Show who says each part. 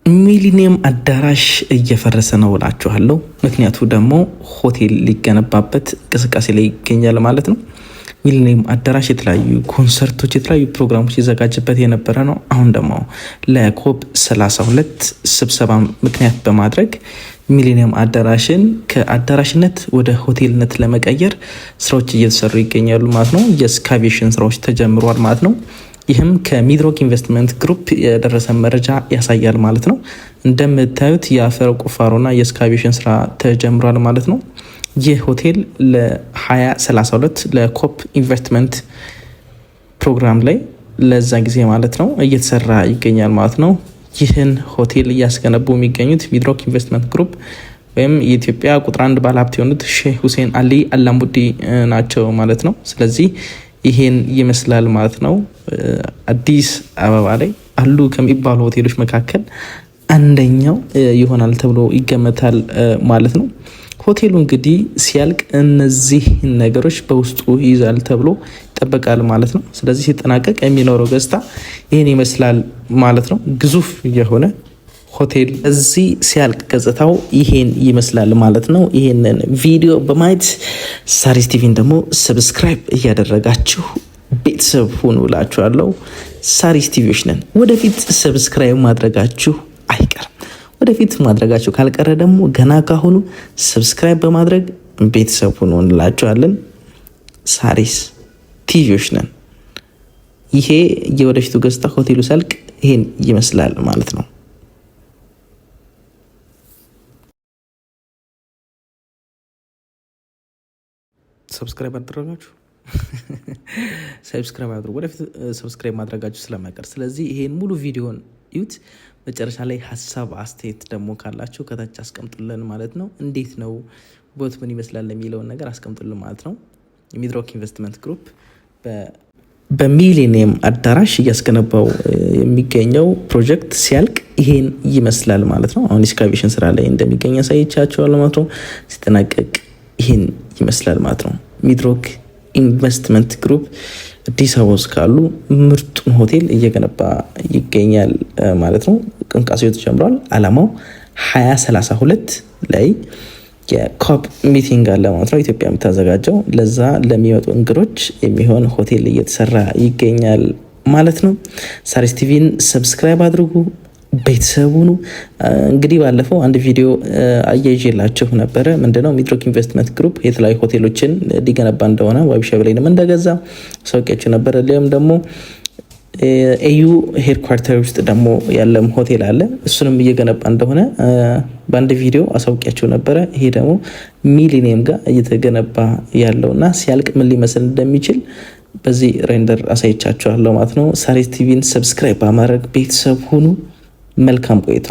Speaker 1: ሚሊኒየም አዳራሽ እየፈረሰ ነው እላችኋለሁ። ምክንያቱ ደግሞ ሆቴል ሊገነባበት እንቅስቃሴ ላይ ይገኛል ማለት ነው። ሚሊኒየም አዳራሽ የተለያዩ ኮንሰርቶች፣ የተለያዩ ፕሮግራሞች ይዘጋጅበት የነበረ ነው። አሁን ደግሞ ለኮፕ 32 ስብሰባ ምክንያት በማድረግ ሚሊኒየም አዳራሽን ከአዳራሽነት ወደ ሆቴልነት ለመቀየር ስራዎች እየተሰሩ ይገኛሉ ማለት ነው። የስካቬሽን ስራዎች ተጀምሯል ማለት ነው። ይህም ከሚድሮክ ኢንቨስትመንት ግሩፕ የደረሰ መረጃ ያሳያል ማለት ነው። እንደምታዩት የአፈር ቁፋሮና የስካቬሽን ስራ ተጀምሯል ማለት ነው። ይህ ሆቴል ለ2032 ለኮፕ ኢንቨስትመንት ፕሮግራም ላይ ለዛ ጊዜ ማለት ነው እየተሰራ ይገኛል ማለት ነው። ይህን ሆቴል እያስገነቡ የሚገኙት ሚድሮክ ኢንቨስትመንት ግሩፕ ወይም የኢትዮጵያ ቁጥር 1 ባለሀብት የሆኑት ሼህ ሁሴን አሊ አላሙዲ ናቸው ማለት ነው። ስለዚህ ይሄን ይመስላል ማለት ነው። አዲስ አበባ ላይ አሉ ከሚባሉ ሆቴሎች መካከል አንደኛው ይሆናል ተብሎ ይገመታል ማለት ነው። ሆቴሉ እንግዲህ ሲያልቅ እነዚህ ነገሮች በውስጡ ይይዛል ተብሎ ይጠበቃል ማለት ነው። ስለዚህ ሲጠናቀቅ የሚኖረው ገጽታ ይህን ይመስላል ማለት ነው። ግዙፍ የሆነ ሆቴል እዚህ ሲያልቅ ገጽታው ይሄን ይመስላል ማለት ነው። ይሄንን ቪዲዮ በማየት ሳሪስ ቲቪን ደግሞ ሰብስክራይብ እያደረጋችሁ ቤተሰብ ሁኑ እላችኋለሁ። ሳሪስ ቲቪዎች ነን። ወደፊት ሰብስክራይብ ማድረጋችሁ አይቀርም። ወደፊት ማድረጋችሁ ካልቀረ ደግሞ ገና ካሁኑ ሰብስክራይብ በማድረግ ቤተሰብ ሁኑ እንላችኋለን። ሳሪስ ቲቪዎች ነን። ይሄ የወደፊቱ ገጽታ ሆቴሉ ሲያልቅ ይሄን ይመስላል ማለት ነው። ሰብስክራይብ አድርጋችሁ ሰብስክራይብ አድርጉ። ወደፊት ሰብስክራይብ ማድረጋችሁ ስለማይቀር ስለዚህ ይሄን ሙሉ ቪዲዮን እዩት። መጨረሻ ላይ ሀሳብ አስተያየት ደግሞ ካላችሁ ከታች አስቀምጡልን ማለት ነው። እንዴት ነው ቦት ምን ይመስላል የሚለውን ነገር አስቀምጡልን ማለት ነው። የሚድሮክ ኢንቨስትመንት ግሩፕ በሚሊኒየም አዳራሽ እያስገነባው የሚገኘው ፕሮጀክት ሲያልቅ ይሄን ይመስላል ማለት ነው። አሁን ኤክስካቬሽን ስራ ላይ እንደሚገኝ ያሳይቻችኋለሁ ማለት ነው። ሲጠናቀቅ ይሄን ይመስላል ማለት ነው። ሚድሮክ ኢንቨስትመንት ግሩፕ አዲስ አበባ ውስጥ ካሉ ምርጡን ሆቴል እየገነባ ይገኛል ማለት ነው። እንቅስቃሴው ተጀምሯል። አላማው 2032 ላይ የኮፕ ሚቲንግ አለ ማለት ነው። ኢትዮጵያ የምታዘጋጀው ለዛ ለሚመጡ እንግዶች የሚሆን ሆቴል እየተሰራ ይገኛል ማለት ነው። ሳሪስ ቲቪን ሰብስክራይብ አድርጉ፣ ቤተሰቡኑ። እንግዲህ ባለፈው አንድ ቪዲዮ አያይዤላችሁ ነበረ። ምንድነው ሚድሮክ ኢንቨስትመንት ግሩፕ የተለያዩ ሆቴሎችን ሊገነባ እንደሆነ ዋቢሸበሌ ላይንም እንደገዛ ሰውቂያችሁ ነበረ። ሊም ደግሞ ኤዩ ሄድኳርተር ውስጥ ደግሞ ያለም ሆቴል አለ። እሱንም እየገነባ እንደሆነ በአንድ ቪዲዮ አሳውቂያችሁ ነበረ። ይሄ ደግሞ ሚሊኒየም ጋር እየተገነባ ያለውና ሲያልቅ ምን ሊመስል እንደሚችል በዚህ ሬንደር አሳይቻችኋለሁ ማለት ነው። ሳሪስ ቲቪን ሰብስክራይብ በማድረግ ቤተሰብ ሁኑ። መልካም ቆይታ